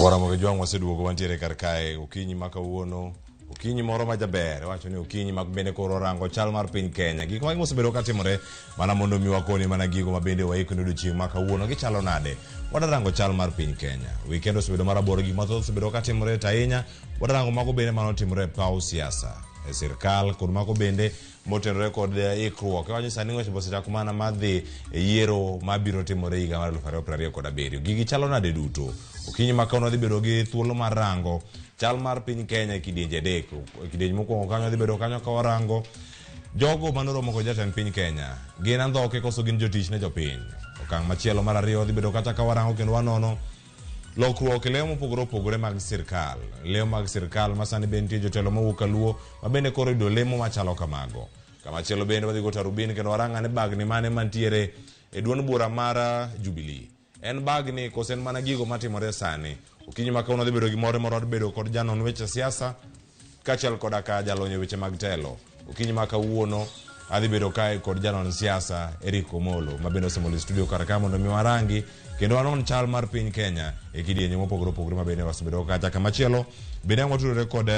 Ramogi jwang waseduogo wantiere kar kae okinyi ma kawuono okinyi moro ma jaber wacho ni okinyi ma bende koro rango chal mar piny Kenya gik ma osebedo ka timore mana mondo mi wakoni mana gigo ma bende waikone odiochieng' ma kawuono gichalo nade wadarango chal mar piny Kenya weekend osebedo marabora gik ma osebedo ka timore ahinya wadarango mago bende mano timore paw siasa e sirkal kod mago bende motenore kod ikruok wacho sani weche osechako mana madhi e yiero mabiro timore higa mar 2027 gigi chalo nade duto okinyi ma kawuono dhi bedo gi thuolo mar rango chal mar piny Kenya e kidienje adek kidienje mokwongo kanyo dhi bedo kanyo ka warango jogo manoromo kod jatend piny Kenya gin Andhoke koso gin jotich ne jopiny okang' machielo mar ariyo dhi bedo kata ka warango kendo wanono lokruok e lemo mopogore opogore mag sirkal lemo mag sirkal ma sani bende nitie jotelo mawuok kaluo ma bende koro yudo lemo machalo kamago kamachielo bende wadhi go tarubin kendo waranga ne Bagni mane mantiere e duond bura mar Jubilee en Bagni koso en mana gigo matimore sani okinyi ma kawuono dhi bedo gi moro dhi bedo kod janon weche siasa kaachiel koda ka jalony e weche mag telo okinyi ma kawuono adhi bedo kae kod janon siasa Eric Omolo ma bende osemolo studio kar ka mondo mi warangi kendo wanon chal mar piny Kenya e kidienje mopogore opogore ma bende wasebedo kacha kamachielo bende watudore kod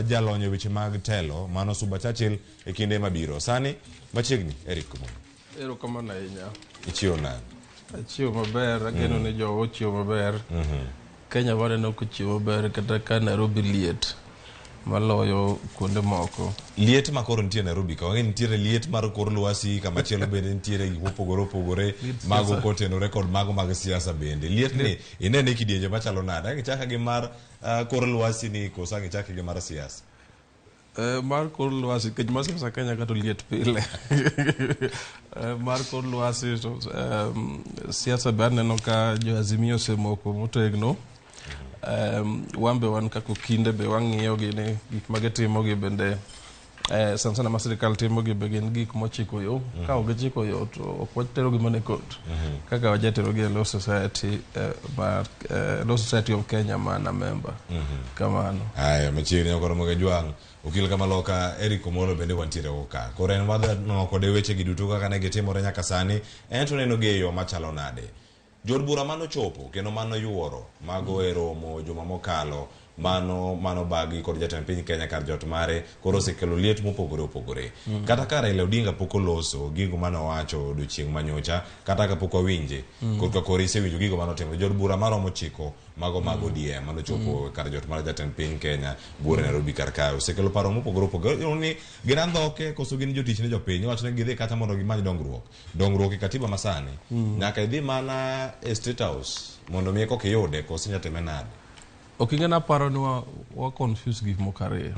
jalony e weche mag telo mano Suba Churchill e kinde mabiro sani machiegni Eric Omolo erokamano ahinya ichiwo nade achiwo maber ageno ne jowo chiwo maber Kenya waneno kochiwo maber kata ka Nairobi liet maloyo kuonde moko liet ma koro nitie Nairobi ka nitiere liet mar kor lwasi kamachielo bende nitiere gik mopogore opogore mago kotenore kod mago mag siasa bende liet ni inene kidienje machalo nade gichaka gi mar kor lwasi ni kosa gichaka gi mar siasa mar kor lwasi kech mar siasa Kenya kato liet pile mar kor lwasi to siasa be aneno ka jo Azimio osemoko motegno wambe wan kako kinde be wang'iyo gini gik magitimo gi bende sana ma sirkal timo gi be gin gik mochiko yo ka ogichiko yo to ok watero gi mane kot kaka wajatero gi Law Society Law Society of Kenya mana member kamano aya machiegni okoro moge jwang okil kama loka Eric Omolo bende wantiere oka koro en wadha no kode weche gi duto kaka ne gitimore nyaka sani en to neno ge yo machalo nade jod bura mano chopo kendo mano yuoro mago e romo juma mokalo mano bagi kod jatend piny Kenya kar jot mare koro osekelo liet mopogore opogore kata ka Raila Odinga pok oloso gigo mano wacho odiochieng' manyocha kata ka pok wawinje kod koro isewinjo gigo mano timo jod bura maromo chiko mago mago DM mano chopo kar jot mar jatend piny Kenya bura Nairobi kar kae osekelo paro mopogore opogore ni gin Andhoke koso gin jotich ne jopiny wacho ne gidhi kata mondo gimany dongruok e katiba masani nyaka idhi mana e State House mondo mi eko kiyude koso nyateme nade okingena paro ni wa confuse gik mokare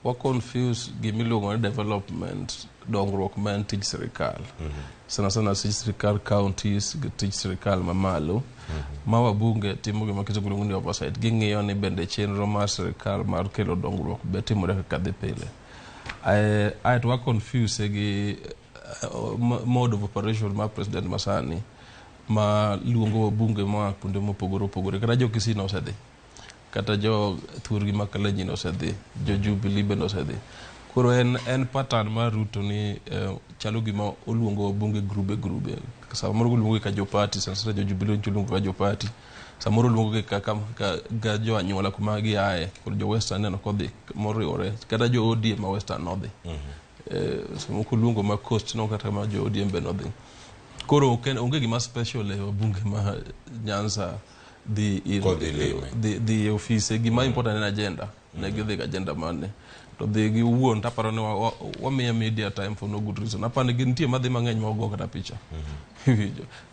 wa confuse gimiluongo ni development dongruok man tij sirkal sana tij sirkal counties tij sirkal mamalo ma wabunge timo gima kitigulo ni oversight ging'iyo ni bende chenro mar sirkal mar kelo dongruok be timore kaka dhi pile I wa confuse gi mode of operation ma president masani ma luongo wabunge ma kuonde mopogore opogore kata jo Kisii osedhi kata jo thurgi ma Kalenjin osedhi jo Jubilee bende osedhi koro en pattern mar Ruto ni chalo gima oluongo wabunge grube samoro oluongo ka jo party sasa jo Jubilee oluongo ka jo party samoro oluongo ka jo anyuola kuma gi aye kod jo Western neno kodhi moriwore kata jo ODM ma Western nodhi samoro oluongo ma Coast no kata ma jo ODM bende nodhi koro onge gima special e wabunge ma Nyanza the office gima important en agenda ne gidhi ga agenda mane to dhi gi wuon taparo ne wamiya media time for no good reason apane gintie madhi mang'eny ma go kata picha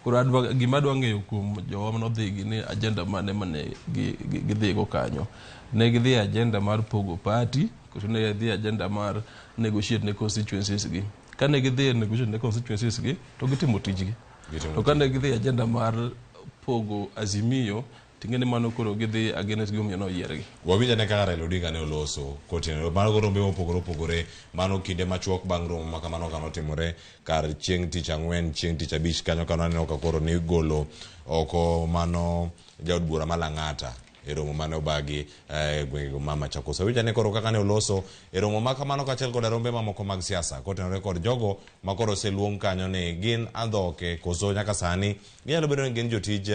koro gima dwa ng'eyo kuom jowa mano dhi gi ni agenda mane gidhi go kanyo ne gidhi agenda mar pogo party koro ne gidhi agenda mar negotiate ne constituencies gi kane gidhi negotiate ne constituencies gi to gitimo tijgi to kane gidhi agenda mar pogo Azimio tingene mano koro gidhi against gomio no yiergi wawinja ne kaka Raila Odinga ne oloso kotenero mano koro rombe mopogore opogore mano kinde machuok bang' romo ma kamano kano timore kar chieng' tich ang'wen chieng' tich abich kanyo kano aneno ka koro ni golo oko mano jaod bura malang'ata e romo mane obagi gwengego mama Chakosa winja ne koro kaka ne oloso e romo ma kamano kaachiel kod rombe mamoko mag siasa kotenore kod jogo ma koro oseluong kanyo ni gin Andhoke koso nyaka sani ginyalo bedo ni gin jotij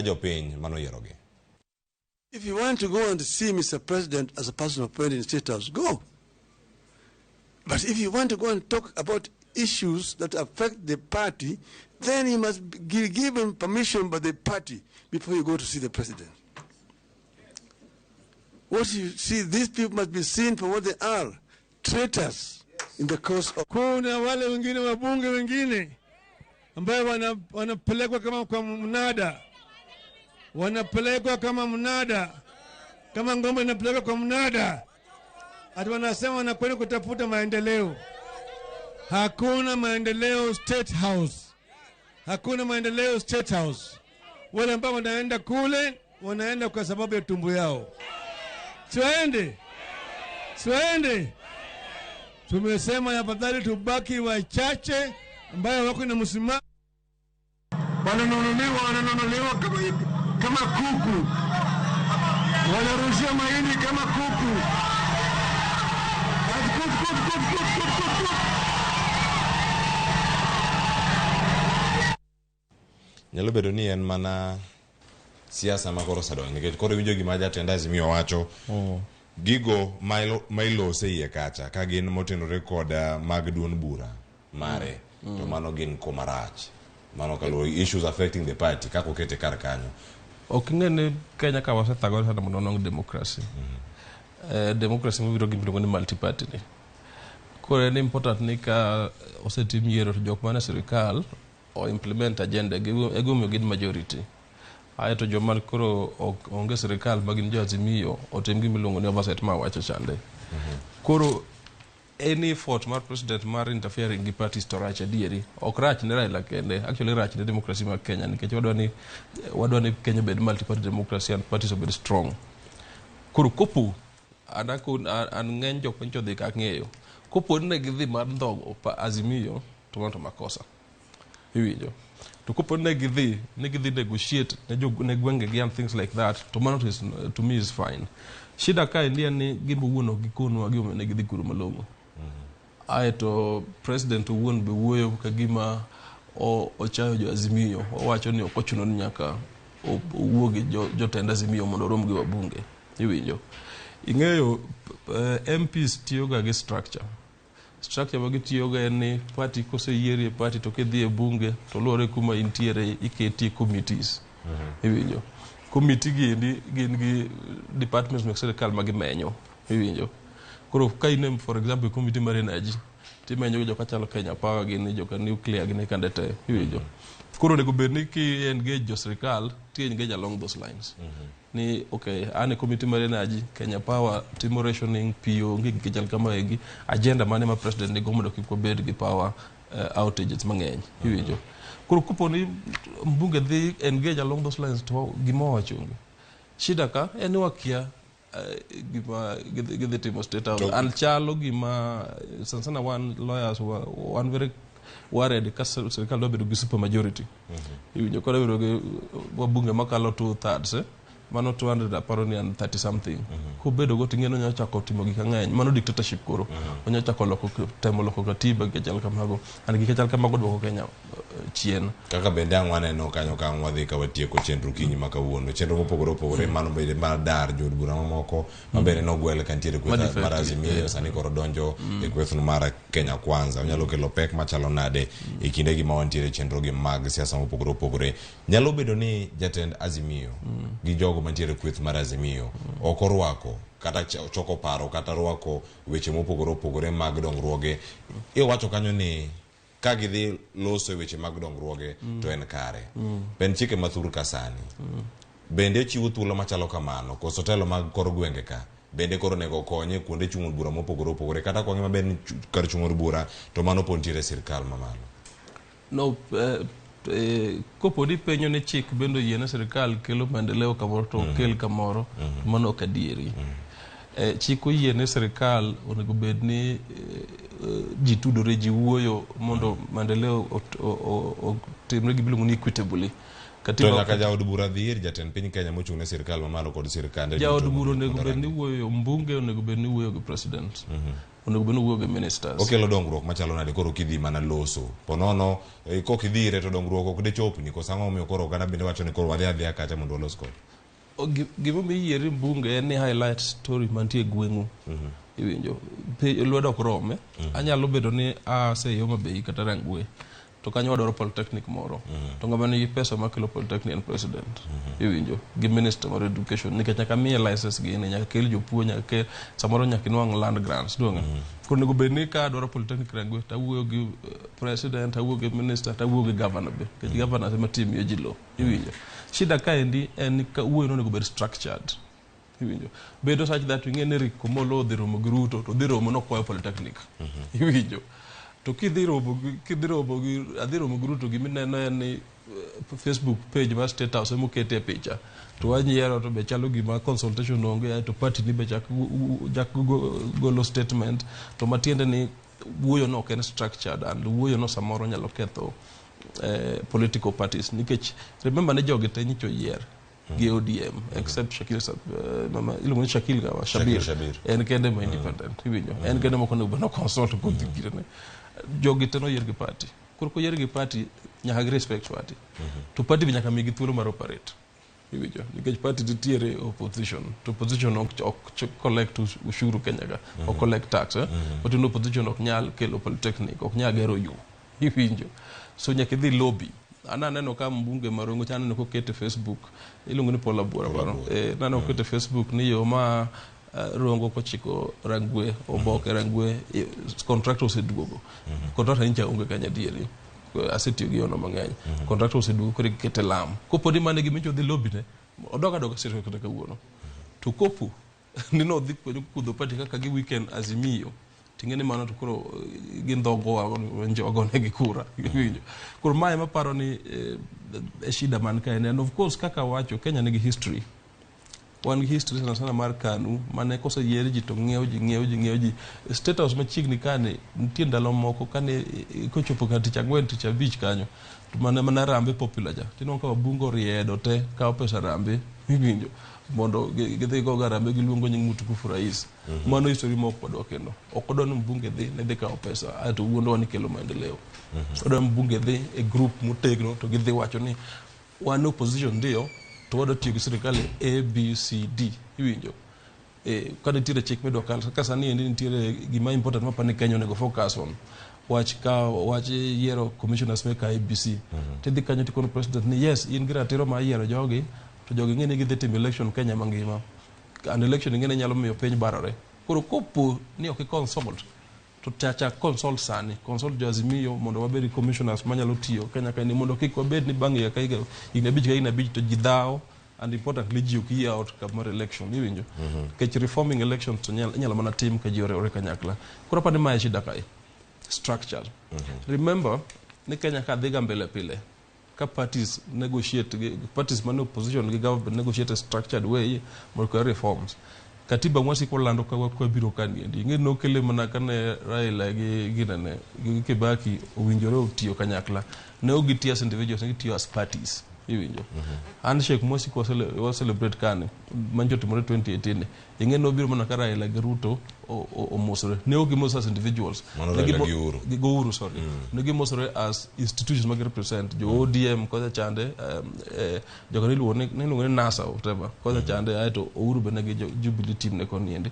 jopiny mano yierogi If you want to go and see Mr. President as a personal appointed in State House, go. But if you want to go and talk about issues that affect the party, then you must be given permission by the party before you go to see the president. What you see, these people must be seen for what they are, traitors in the cause of... Kuna wale wengine wabunge wengine ambayo wanapelekwa kama kwa mnada. Wanapelekwa kama mnada. Kama ngombe inapelekwa kwa mnada. Ati wanasema wanakwenda kutafuta maendeleo. Hakuna maendeleo State House. Hakuna maendeleo State House. Wale ambao wanaenda kule, wanaenda kwa sababu ya tumbo yao. Siwaende. Siwaende. Tumesema afadhali tubaki wachache ambayo wako na msimamo. Wananunuliwa kama kuku. Wanarushia mahindi kama kuku. Nyalo bedo ni en mana siasa makoro sadongo nikech koro winjo gima jatend Azimio wacho gigo mailose iye kacha ka gin motenore kod mag duond bura mare to mano gin komarach mano kalo issues affecting the party kako kete kar kanyo ok ngene Kenya ka wasethagore sana mondo nong democracy democracy mobiro gi miluongo ni multi party ni koro en important ni ka osetim yiero to jok mane sirkal o implement agenda egumio gin majority ayeto jomal koro onge sirkal magin jo Azimio otem gi miluongo ni oversight ma wacho chande koro any effort mar president mar interfering gi parties to rach adieri ok rach ne Raila kende actually rach ne democracy mar Kenya nikech wadwani Kenya bed multi party democracy and parties obed strong koro kopo an ng'eny jok mancho dhi ka ng'eyo kopo ne gidhi mar ndhogo Azimio to mano to makosa iwinjo to kopo ne gidhi negotiate ne gwenge and things like that to mano to me is fine shida ka ndia ni gimbo wuono gikonwa gi ne gidhi kuro malongo ayeto president wuon be wuoyo ka gima ochayo jo Azimio owacho ni okochuno ni nyaka owuogi jotend Azimio mondo rom gi wabunge iwinjo ing'eyo MPs tiyoga gi structure magitiyoga en ni party koseyierie party to kedhi e bunge to lore kuma intiere iketi committees iwinjo committee gin gi departments mek sirkal magimenyo iwinjo koro ka inem for example committee mar energy timenyo jo kachalo Kenya Power gin jo ka nuclear gin kandete iwinjo koro nego bedni ki engage jo sirkal ti engage along those lines ni okay ane committee mar energy Kenya Power timo rationing PO ngi kechal kama egi agenda mane ma president ni gomodo kiko bed gi power outages mang'eny iwinjo koro kupo ni mbunge dhi engage along those lines to gimo wachungi shida ka en wakia gima gidhi timo State House al chalo gima sana one lawyers one very worried ka sirkal do bedo gi super majority iwinjo koro bedo gi wabunge makalo 2/3 mano 200 aparoni and 30 something kubedo go tingeno nya chako timo gik ng'eny mano dictatorship koro onya chako loko temo loko katiba kechal kamago an gi kechal kamago dwoko Kenya chien kaka bende ang'wane no kanyo ka ng'wadhi ka watieko chenro kinyi makawuono chenro mopogore mano bende mar dar jod bura mamoko mabende no gwele kantiere kwetha mar Azimio sani koro donjo e kwethno mar Kenya Kwanza onyalo kelo pek machalo nade e kinde gi ma wantiere chenro gi mag siasa mopogore nyalo bedo ni jatend Azimio gi jogo mantiere kweth mar Azimio ok orwako kata choko paro kata rwako weche mopogore mag dongruoge wacho kanyo ni ka gidhi loso weche mag dongruoge to en kare ben chike mathur kasani bende chiwo thuolo machalo kamano koso telo mag kor gwenge ka bende koro nego konye kuonde chung'o bura mopogore kata konge maber kar chung'o bura to mano pontiere sirkal mamalo no kopo di penyo ne chik bendo yiene sirkal kelo maendeleo kamoro to kel kamoro mano ok adieri chik oyiene sirkal onego bed ni ji tudore ji wuoyo mondo maendeleo otimre gi biluongo ni equitably to nyaka jaod bura dhir jatend piny Kenya mochung'ne sirkal mamalo kod sirkande jaod bura onego bed ni wuoyo mbunge onego bed ni wuoyo gi president onego bed ni wuoyo gi ministers okelo dongruok machalo nade koro kidhi mana loso ponono kok idhire to dongruok ok de chopni koso ang'o omiyo koro oganda bende wacho ni koro wadhi adhiya kacha mondo walos kod gima mi yieri bunge en ni highlight story mantie gweng'u. Iwinjo lwedo ok rome. Anyalo bedo ni aseyo mabei kata Rangwe to kanyo wadwaro polytechnic moro to ng'ama nigi pesa makelo polytechnic en president. Iwinjo gi minister mar education nikech nyaka miye license gi nyaka kel jopuonj nyaka kel samoro nyaka inwang' land grants duonga. Koro nego bed ni ka dwaro polytechnic Rangwe tawuoyo gi president, tawuoyo gi minister, tawuoyo gi governor be nikech governor ema timiyo ji lo. Iwinjo shida kaendi en ka wuoyo nego bed structured. Iwinjo bedo such that ing'e Rick Komolo dhi romo gi Ruto to dhi romo nokwayo polytechnic. Iwinjo to kidhi romo gi Ruto gimineno en ni Facebook page mar State House emokete picha to wanyiero to be chalo gima consultation onge to party ni be chak golo statement to matiende ni wuoyo no ok en structured and wuoyo no samoro nyalo ketho political parties nikech remember ne jogi te nyicho yier gi ODM except iluongo ni Shabir en kende ma independent. Iwinjo en kende moko no consult ko dhigirene jogi te no yier gi party koro ko yier gi party nyaka gi respect party to party bi nyaka migi thuolo mar operate. Iwinjo nikech party nitiere opposition to opposition ok collect ushuru Kenya ka ok collect tax but no opposition ok nyal kelo polytechnic ok nyal gero yo. Iwinjo so nyaka dhi lobby. Ananeno ka mbunge marongo chaneno ko kete Facebook iluongo ni Paula Bura nano kete Facebook ni yo ma rongo kochiko Rangwe oboke Rangwe contractor oseduogo contractor incha onge Kenya dieri asetiyo gi ono mang'eny contractor oseduogo kore kete lam kopodi mane gi micho dhi lobby ne odoga sirkal kata kawuono to kopo ni no dhi kudho party kaka gi weekend Azimio tingene mano to koro gin dhogo njogone gi kura. Iwinjo koro mae maparo ni shida man kae and of course kaka wacho Kenya nigi history wan history sana mar KANU mane kose yier ji to ng'iew ji State House machiegni kane nitie ndalo moko kane kochopo ka tich ang'wen tich abich kanyo to mana rambe popular ja tino ka bungo riedo te ka pesa rambe. Iwinjo mondo gidhi go garambe giluongo nying Mutukufu rais mano history moko kodwa kendo ok odwa ni mbunge dhi kawo pesa ato wuondo ni kelo maendeleo odwa mbunge dhi e group motegno to gidhi wacho ni wan opposition ndio to wadwa tiyo gi sirkal ABCD. Iwinjo ka nitiere chik midwa ka sani endi nitiere gima important ma pani Kenya onego focus on wach yiero commissioners make ABC tidhi kanyo tikono president ni yes in gi ratiro ma yiero jogi to jogi ng'eni gidhi timo election Kenya mangima and election ng'eni nyalo miyo piny barore koro kopo ni ok consult to chacha consult sani consult jo Azimio mondo wabedi commissioners manyalo tiyo Kenya kaini mondo kik wabed ni bang' ya kaiga inabij to jidhao and importantly ji ok yie out kamar election. Iwinjo kech reforming elections to nyalo mana tim ka ji ore kanyakla koro pa ni mae shida kae structure. Remember ni Kenya ka dhiga mbele pile ka parties man opposition gi government negotiate a structured way mondo reforms katiba mwasi ko lando kwa biro kani ndi ng'e no kele mana kane Raila gi ginane gi Kibaki owinjore otiyo kanyakla ne ogitia as individuals ne tiyo as parties. Iwinjo handshake mwasi ko celebrate kane manjo timore 2018 ng'e no biro mana ka Raila gi Ruto o mosore ne ogi mosore as individuals gi gouru sorry ne gi mosore as institutions mag represent jo ODM ko chande jogani luone ne luone NASA whatever ko chande aito ouru bene gi Jubilee team ne kon yende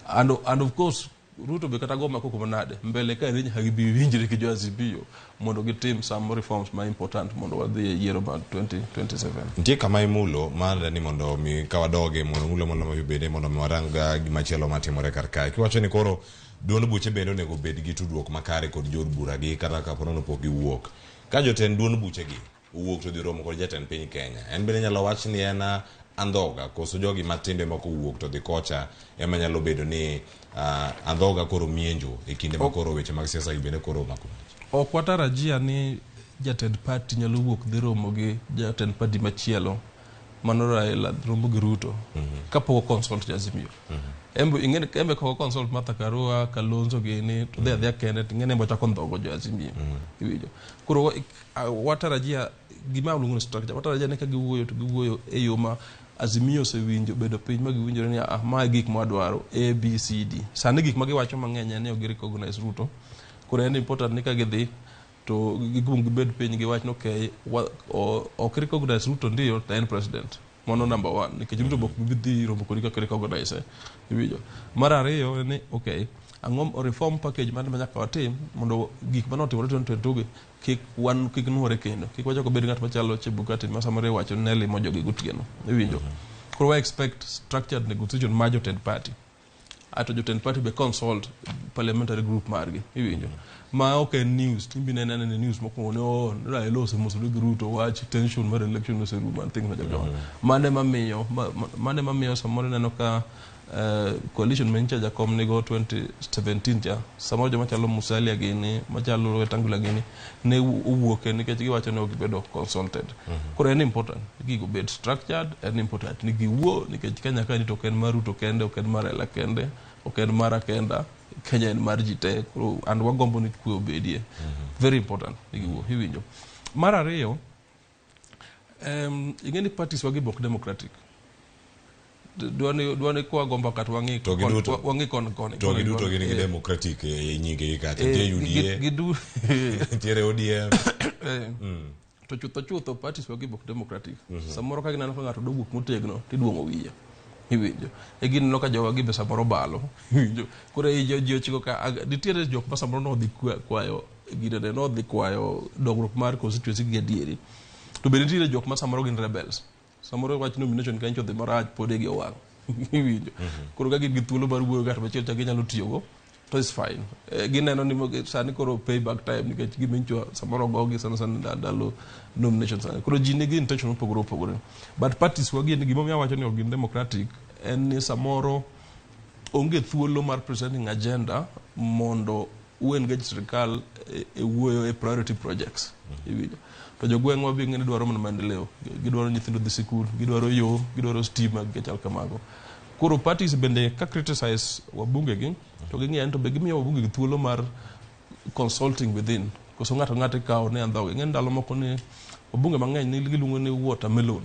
and of course Ruto be kata goma koko manade mbele ka rinya hagibi winjire ki jo Azimio mondo gi team some reforms ma important mondo wadhi year about 2027 ntie kama imulo mara ni mondo mi kawadoge mondo mulo mondo mabede mondo waranga gimachielo matimore karkae kiwacho ni koro duond buche bende onego bed gi tudruok makare kod jod bura gi kata ka ponono pok giwuok ka joten duond buche gi wuok to dhi romo kod jatend piny Kenya en bende nyalo wach ni en Andhoke koso jogi matinde mako wuok to dhi kocha ema nyalo bedo ni Andhoke koro mienjo e kinde makoro weche mag siasa bende koro mako ok watarajia ni jatend party nyalo wuok dhi romo gi jatend party machielo mano Raila romo gi Ruto kapok consult Azimio embe ko consult Martha Karua Kalonzo gini to they kende ngene mbo chako ndhogo jo Azimio. Iwinjo koro watarajia gima luongo structure watarajia ne ka giwuoyo to giwuoyo e yo ma Azimio sewinjo bedo piny ma giwinjore ni ma gik ma dwaro ABCD sani gik ma giwacho mang'eny ne ogiri recognize Ruto koro en important ni ka gidhi to gibed piny giwach no okay ok recognize Ruto ndio ta en president Mano number 1 nikech Ruto bok bidhi romo kodi kaka recognize iwinjo. Mar ariyo ni okay ang'om reform package man nyaka watim mondo gik manotimore 2022 kik nuore kendo kik wachako bed ng'at machalo Chebukati ma samore wacho ne limo jogi gotieno iwinjo. Koro we expect structured negotiation ma jotend party ato jotend party be consult parliamentary group margi iwinjo ma ok news timbi ne news mokwongo ne Raila osemosodo gi Ruto wach tension mar election oserumo and things like that. Mane mamiyo samoro neno ka coalition mencha jakom nego 2017 ja samoro joma chalo Musalia gini machalo Wetangula gini ne uwuoke nikech giwacho ne ok bedo consulted. Koro en important gigo bed structured and important ni giwuo nikech Kenya ka ni to ken mar Ruto kende ok en mar Raila kende ok en mara kenda Kenya en mar jite koro and wagombo ni kwe obedie very important giwuo hiwinjo. Mar ariyo ingeni parties wagi bok democratic duane kwa gomba kat wangi kon to giduto gini gi democratic nyinge kata UDA gidu tiere ODM to chutho parties wagi bok democratic samoro ka ginano ka ngato doguk motegno tiduongo wiye hiwinjo gin loka jowa gi be samoro balo hiwinjo koro jo chiko ka nitiere jok ma samoro no dhi kwayo gine no dhi kwayo dogruok mar constituency gi adieri to be nitiere jok ma samoro gin rebels samoro wach nomination ka incho dhi marach pode gi owang iwinjo koro ka gin gi thuolo mar wuoyo gat machielo cha ginyalo tiyogo to is fine gineno ni sani koro payback time nikech gimincho samoro gogi sana ndalo nomination sana koro ji nigi intention opogore but parties wagi ni gimomiyo wacho ni ok gin democratic en ni samoro onge thuolo mar presenting agenda mondo engage Sirkal e wuoyo e priority projects iwinjo to jogweng'wa bi ng'eni dwaro maendeleo gidwaro nyithindo dhi sikul gidwaro yo gidwaro stima gechal kamago koro parties bende ka criticize wabunge gi to ging'e to be gimiyo wabunge gi thuolo mar consulting within koso ng'ato kawo ne Andhoke ng'en ndalo moko ni wabunge mang'eny ni giluongo ni watermelon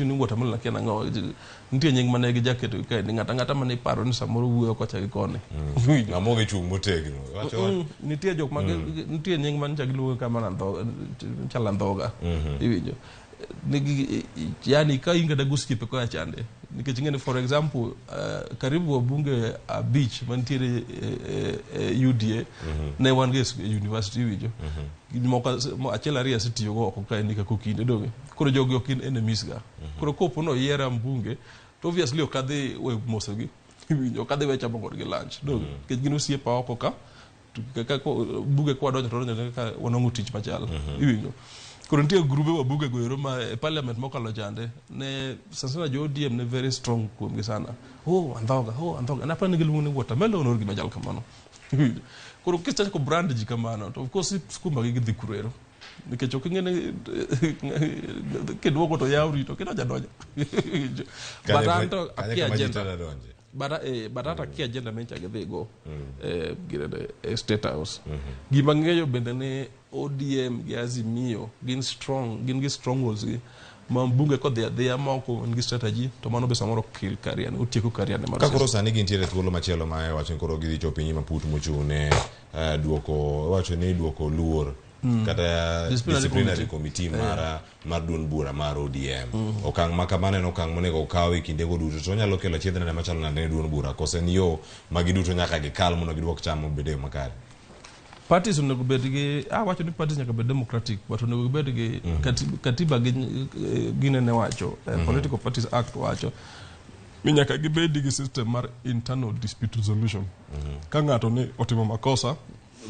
ni watermelon akiana ng'o nitie nying mane gi jacket ka ni ng'ata mane paro ni samoro wuoyo kocha gi kone Ramogi chung motegno wacho nitie jok mag nitie nying mane cha giluongo kama Andhoke Chal Andhoke iwinjo yani ka inga da guskipe ko achande nikech ngene for example karibu wabunge beach mantiere UDA ne wan ges university wijo mo achiel ariyo sitiyo go ko ka nika kokinde doge koro jogi ok in enemies ga koro kopo no yiera mbunge to obviously okadhi we mosogi wijo okadhi we chamo gi lunch doge nikech gino osiepa oko ka buge kwa donjo to donjo ka wanongo tich machal wijo koro nitie grube wabuge goero ma parliament mokalo chande ne sasa jo ODM ne very strong kuomgi sana Andhoke na pani giluongo ni watermelon or gima jal kamano koro kicha ko brand ji kamano to of course skuma gi dhi kurero nikech ok ngene kedwoko to yawri to kina jadonja batanto akia agenda batata kia agenda mencha gi go gire state house gima ngeyo bende ne ODM gi Azimio gin gi strongholds gi mambunge ko dhia moko ngi strategy to mano be samoro kill career utieko career ne mar kakoro sani gintiere thuolo machielo ma wacho koro gidhi chopinyi maput mochune duoko wacho ni duoko luor kata disciplinary committee mar duon bura mar ODM okang makamane no okang monego kawi kinde go duto to nyalo kelo chiedhna ne machalo ne duon bura kosen yo magi duto nyaka gikal mondo giduok chamo bede makare parties onego bed gi wacho ni parties nyaka bed democratic but onego bed gi katiba gine ne wacho political parties act wacho mi nyaka gibed gi system mar internal dispute resolution ka ng'ato ne otimo makosa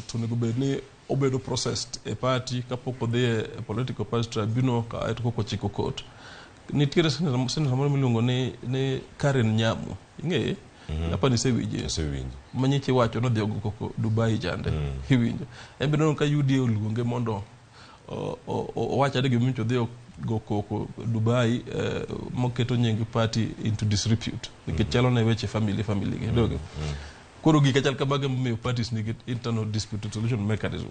to onego bed ni obedo processed e party kapok odhi e political party tribunal ka eto koko chiko court nitiere samoro miluongo ni Karen Nyamu ing'eye apa ni sewinje manyiche wacho no dhiogo koko Dubai jande hiwinjo embe no ka UDA oluonge mondo wacha de gimincho dhio go koko Dubai moketo nying party into disrepute nikech chalo ne weche family ge doge koro gika chal kamage me parties ni internal dispute resolution mechanism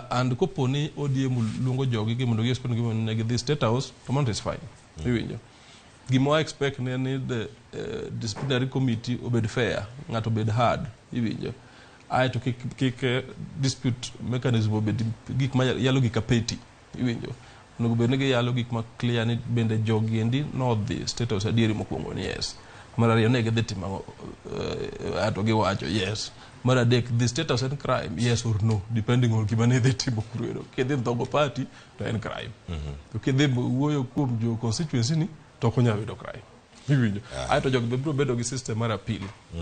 and koponi ODM luongo jogi gi mondo gispend gi ne gi state house to man is fine hiwinjo gimo expect ne the disciplinary committee obed fair ngato obed hard iwinjo ai to kik dispute mechanism obed gik ma yalo gi kapeti iwinjo onego bed ni giyalo gik ma clear ni bende jogi endi nodhi State House adieri mokwongo ni yes. Mar ariyo ne gidhi timo ato giwacho yes. Mar adek the State House en crime yes or no depending on gima ne dhi timo kurero. Kidhi ndhogo party to en crime. To kidhi wuoyo kuom jo constituency ni to ok onyalo bedo crime. Iwinjo. Aito jogi biro bedo gi system mar appeal.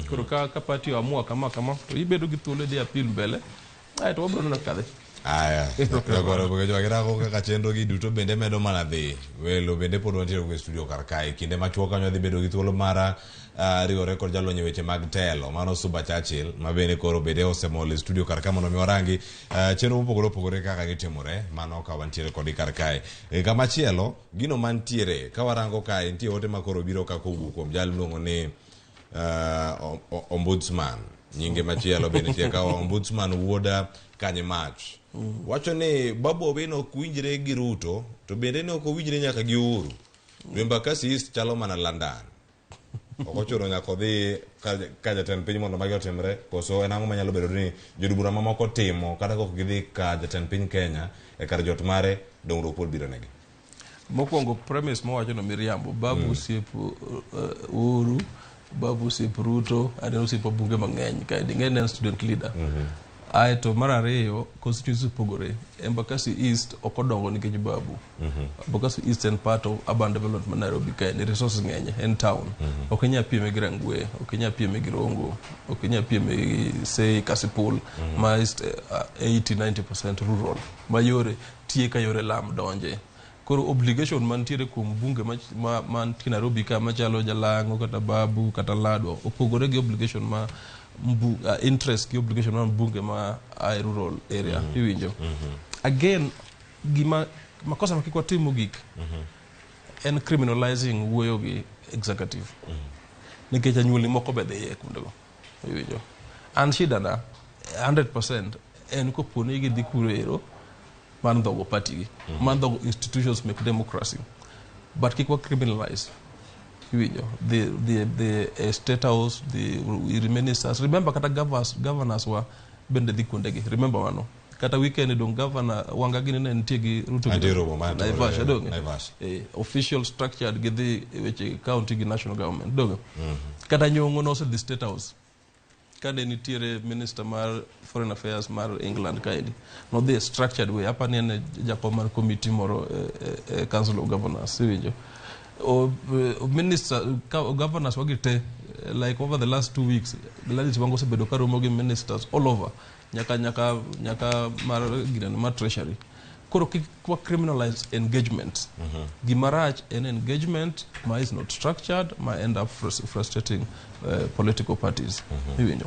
Koro ka party oamua kama to ibedo gi thuolo di appeal mbele. Aito wabiro neno kadhe. Aya, agora porque yo agira ko kaka chenro gi duto bende medo mana dhi. Welo bende pod wantiere e studio kar kae kinde machuok kanyo dhi bedo gi thuolo mara riwore kod jalony weche mag telo mano Suba Churchill ma bende koro bende osemol e studio kar kae mondo mi warangi chenro mopogore kaka gitimore mano ka wantiere kod kar kae. Kama chielo gino mantiere ka warango kae nitie ote ma koro biro kako wuok kuom jal miluongo ni ombudsman. Nyinge machielo bende nitie ka ombudsman Wuoda Kanyemach. Wacho ni Babu Owino ok winjre gi Ruto to bende ne ok owinjre nyaka gi Uhuru. Embakasi East chalo mana London. Okochuno nyaka odhi ka jatend piny mondo magi otimre koso en ang'o manyalo bedo ni jodubura mamoko timo kata kok gidhi ka jatend piny Kenya e kar jot mare dongruok pod biro negi. Mokwongo premise mowacho no miriambo Babu osiep Uhuru, Babu osiep Ruto, adeno osiep bunge mang'eny ka ng'eny en student leader. Aito mar ariyo constituency pogore. Embakasi East okodongo nikech Babu. Embakasi East en part of urban development Nairobi ka ni resources ng'eny en town. Ok inya piem gi Rangwe, ok inya piem gi Rongo, ok inya piem gi say Kasipul, ma is 80-90% rural. Mayore tie ka yore lam donje. Koro obligation mantiere kuom bunge man Nairobi ka machalo Jalango kata Babu kata Ladwa opogore gi obligation ma interest ki obligation man bunge ma a rural area iwinjo. Again gima makosa makikwa timo gik en criminalizing wuoyo gi executive nikech anyuolni moko be dhiye kundego iwinjo. An shida na 100% en koponi gi dhi kurero man dhogo party gi man dhogo institutions make democracy but kikwa criminalize the State House, the ministers. Remember kata governors wa bende dhi kuondegi. Remember wano. Kata weekend dong governor wangagi ne nitie gi Ruto Naivasha dong. Official structured gidhi weche county gi national government dong. Kata nyongo no the State House. Kade nitiere minister mar foreign affairs mar England kaidi. No the structured way. Hapa ni jakom mar committee moro council of governors. Siwinjo. Minister governors wagite like over the last 2 weeks Gladys Wango se bedo karo mogi ministers all over nyaka mar treasury koro kwa criminalize engagement gimarach en engagement ma is not structured ma end up frustrating political parties hivinyo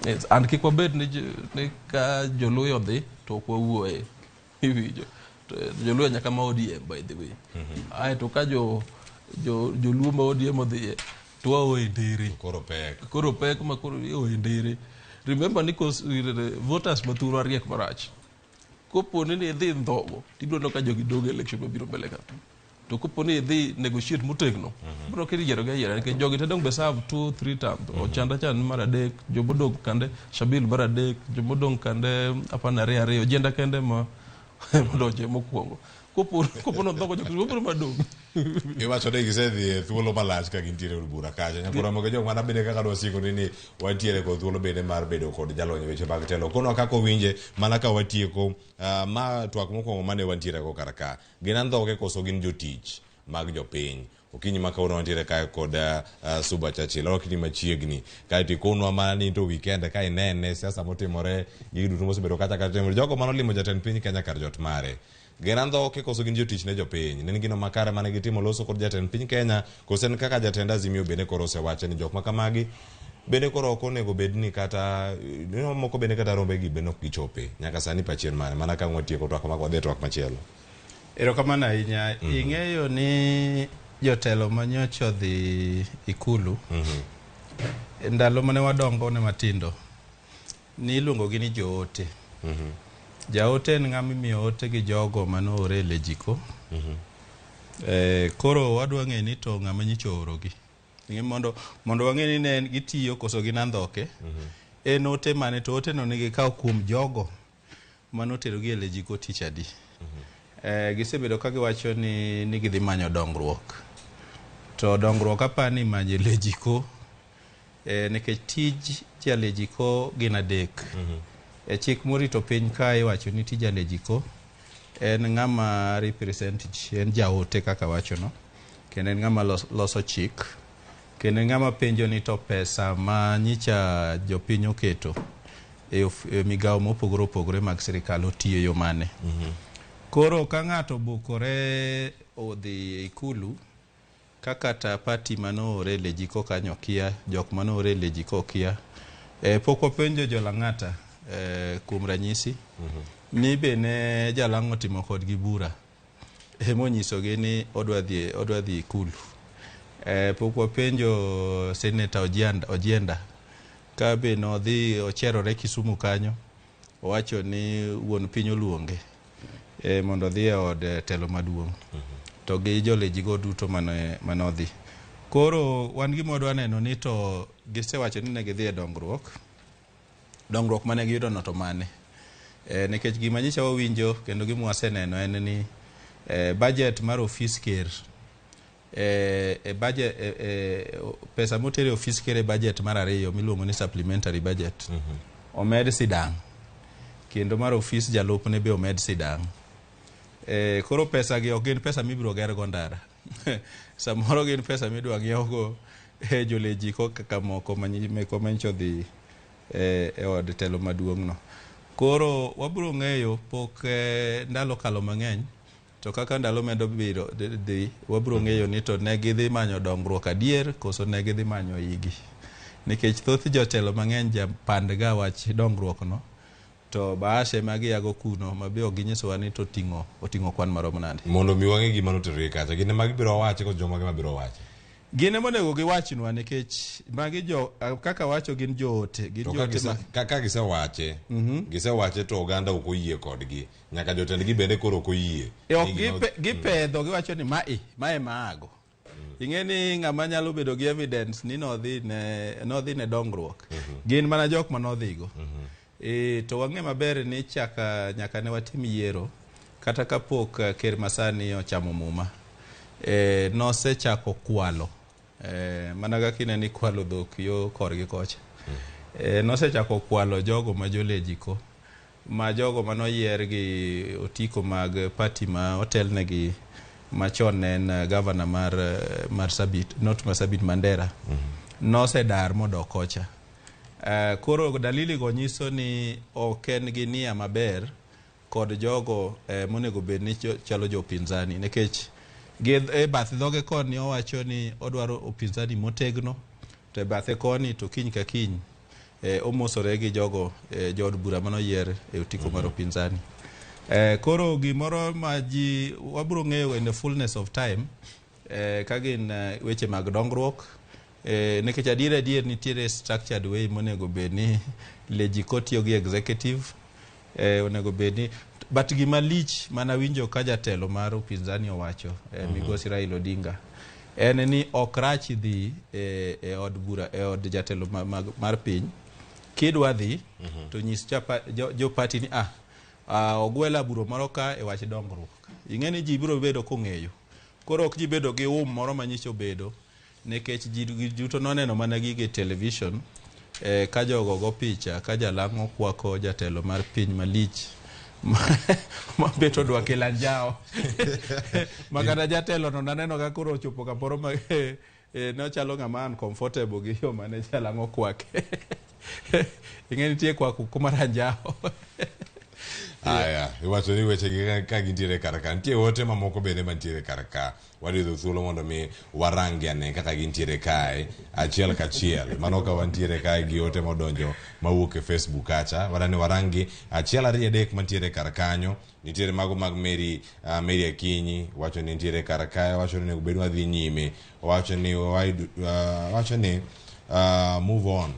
yes and kikwa bed ni ka joluyo dhi to kwa wuoe hivinyo joluyo nyaka ma ODM by the way ai to ka joluo ma ODM odhiye to oendere koro pek ma koro oendere. Remember nikos voters mathuro ariek marach koponi ni dhi ndhogo tibiro ka jogi doge election mabiro mbele ka to koponi dhi negotiate motegno biro kiri yiero nikech jogi tedong be serve 2-3 terms ochanda chan mar adek jobodong kande Shabil mar adek jobodong kande apana ariyo jenda kende ma donje mokwongo kopono ndhogo jogi biro madong. Iwacho ni gisedhi thuolo malach ka gintiere od bura kacha nyakoro mogo jok mana bende kaka dwasiko ni wantiere kod thuolo bende mar bedo kod jalony weche mag telo kono kaka winje mana ka watieko ma twak mokwongo mane wantiere go kar ka gin Andhoke koso gin jotich mag jopiny. Okinyi maka uno wantiere kae kod Suba Churchill okini machiegni kae tikonwa mani to weekend ka inene siasa motimore gi duto mosebedo kacha ka timore jogo manolimo jatend piny Kenya kar jot mare. Gin Andhoke koso gin jotich ne jopiny. Ne gino makare mane gitimo loso kod jatend piny Kenya koso en kaka jatend Azimio bende koro osewacho ni jok makamagi bende koro ok onego bedni kata moko bende kata rombe gi bende ok gichope nyaka sani pachien mane mana ka watieko twak makwadhe twak machielo. Erokamano ahinya. Ing'eyo ni jotelo manyocha odhi Ikulu ndalo mane wadongo ne matindo ni iluongogi ni joote. Jaote en ng'ama imiyo ote gi jogo manoore lejiko. Koro wadwa ng'e ni to ng'ama nyicho oorogi. Mondo wang'e ni ne gitiyo koso gin Andhoke. En ote mane to ote no nigi kawo kuom jogo manoterogi e lejiko tich adi. gisebedo ka giwacho ni gidhi manyo dongruok. To dongruok apani manye lejiko nikech tij jalejiko gin adek. Chik morito piny ka iwacho ni tij jalejiko en ng'ama represent en jaote kaka wachono, kendo en ng'ama loso chik, kendo en ng'ama penjo ni to pesa ma nyicha jopiny oketo e migawo mopogore opogore mag sirkal otiyo yo mane. Koro ka ng'ato bukore odhi Ikulu kaka ta party manore lejiko kanyo kia, jok manore lejiko kia, pok openjo jolang'ata kuom ranyisi ni bene jalang'o timo kodgi bura monyisogi ni odwa dhi Ikulu. Pok openjo Senator Ojienda ka be nodhi ocherore Kisumu kanyo, owacho ni wuon piny oluonge mondo odhi e od telo maduong', to gi jolejigo duto manodhi. Koro wan gima wadwa neno ni to gisewacho ni ne gidhi e dongruok mane giyudo no to mane. Nikech gima nyicha wawinjo kendo gima waseneno en ni budget mar office ker, budget pesa motere office ker e budget mar ariyo miluongo ni supplementary budget omed sidang', kendo mar office jalupne be omed sidang'. Koro pesa gi ok gin pesa mibiro gergo ndara. Samoro gin pesa midwa ng'iewogo jolejiko kaka moko manyicho dhi e od telo maduong' no. Koro wabiro ng'eyo pok ndalo kalo mang'eny, to kaka ndalo medo biro dhi wabiro ng'eyo ni to ne gidhi manyo dongruok adier koso ne gidhi manyo igi. Nikech thoth jotelo mang'eny japandga wach dongruok no, to baashe magiago kuno mabe ok ginyisowa ni to oting'o kwan maromo nade. Mondo mi wang'e gima notere kacha, gine mag biro wache ko joma gima biro wache. Gine monego giwachnwa nikech magi kaka wacho gin joote, kaka gisewache, gisewache to oganda ok oyie kodgi. Nyaka jotendgi bende koro ok oyie. Gipedho giwacho ni mae maago. Ing'e ni ng'ama nyalo bedo gi evidence ni nodhi ne dongruok. Gin mana jok manodhigo. To wang'e maber ni nyaka ne watim yiero kata kapok ker masani ochamo muma. Nosechako kwalo. Mana kaka ineni kwalo dhok yo korgi kocha. Nosechako kwalo jogo ma jolejiko, ma jogo manoyier gi otiko mag party ma otelnegi machon en governor mar Sabit Mandera. Nosedar modok kocha. Koro dalili go nyiso ni ok en gi nia maber kod jogo monego bed ni chalo jopinzani, nikech bath dhoge koni owacho ni odwaro opinzani motegno, to bathe koni to kiny ka kiny omosore gi jogo jod bura manoyier e otiko mar opinzani. Koro gimoro ma ji wabiro ng'eyo in the fullness of time ka gin weche mag dongruok, nikech adier nitiere structured way monego bed ni lejiko tiyo gi executive, onego bed ni but gima lich mana winjo ka jatelo mar upinzani owacho migosi Raila Odinga en ni okrach dhi e od bura e od jatelo mar piny kidwa dhi to nyis jo party ni ogwela buro moro ka e wach dongruok. Ing'e ni ji biro bedo kong'eyo, koro ok ji bedo gi moro manyicho bedo, nikech ji duto noneno mana gige television ka jogo go picha ka jalang'o kwako jatelo mar piny malich mabeto dwa kela njao makata jatelo no naneno ka koro ochopo kaporo no chalo ng'ama uncomfortable gi yo mane jalang'o kwake. Ing'e nitie kwako kumara njao. Aya, iwacho ni weche ka gintiere karaka. Nitie ote mamoko bende mantiere karaka. Wadhiyo thuolo mondo mi warangi ane kaka gintiere kae achiel kachiel. Mano ka wantiere kae gi ote modonjo mawuok e Facebook kacha. Wadani warangi achiel ariyo adek mantiere karakanyo. Nitiere mago mag Mary Akinyi, wacho ni nitiere karaka, wacho ni obedo wadhi nyime, wacho ni move on.